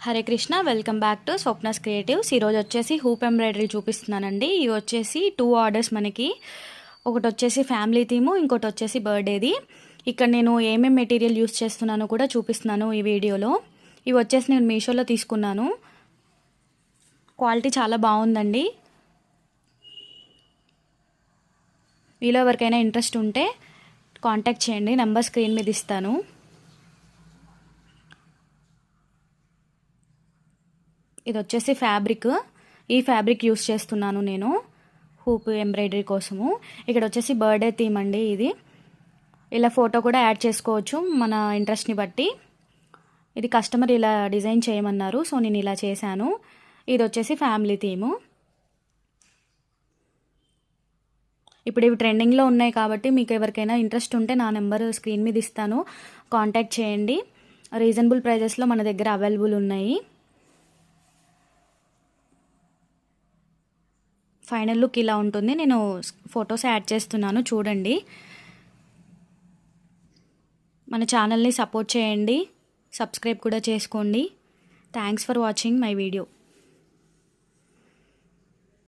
Hare Krishna, welcome back to Swapna's creatives. ఈరోజు వచ్చేసి hoop embroidery చూపిస్తున్నానండి. ఇవి వచ్చేసి 2 ఆర్డర్స్ మనకి. ఒకటి వచ్చేసి ఫ్యామిలీ థీము, ఇంకోటి వచ్చేసి బర్త్డేది. ఇక్కడ నేను ఏమేమి మెటీరియల్ యూస్ చేస్తున్నానో కూడా చూపిస్తున్నాను ఈ వీడియోలో. ఇవి వచ్చేసి నేను మీషోలో తీసుకున్నాను. క్వాలిటీ చాలా బాగుందండి. మీలో ఎవరికైనా ఇంట్రెస్ట్ ఉంటే కాంటాక్ట్ చేయండి, నెంబర్ స్క్రీన్ మీద ఇస్తాను. ఇది వచ్చేసి ఫ్యాబ్రిక్. ఈ ఫ్యాబ్రిక్ యూస్ చేస్తున్నాను నేను హూప్ ఎంబ్రాయిడరీ కోసము. ఇక్కడ వచ్చేసి బర్త్డే థీమ్ అండి. ఇది ఇలా ఫోటో కూడా యాడ్ చేసుకోవచ్చు మన ఇంట్రెస్ట్ని బట్టి. ఇది కస్టమర్ ఇలా డిజైన్ చేయమన్నారు, సో నేను ఇలా చేశాను. ఇది వచ్చేసి ఫ్యామిలీ థీము. ఇప్పుడు ఇవి ట్రెండింగ్లో ఉన్నాయి కాబట్టి మీకు ఎవరికైనా ఇంట్రెస్ట్ ఉంటే నా నెంబర్ స్క్రీన్ మీద ఇస్తాను, కాంటాక్ట్ చేయండి. రీజనబుల్ ప్రైజెస్లో మన దగ్గర అవైలబుల్ ఉన్నాయి. ఫైనల్ లుక్ ఇలా ఉంటుంది. నేను ఫొటోస్ యాడ్ చేస్తున్నాను, చూడండి. మన ఛానల్ని సపోర్ట్ చేయండి, సబ్స్క్రైబ్ కూడా చేసుకోండి. Thanks for watching my video.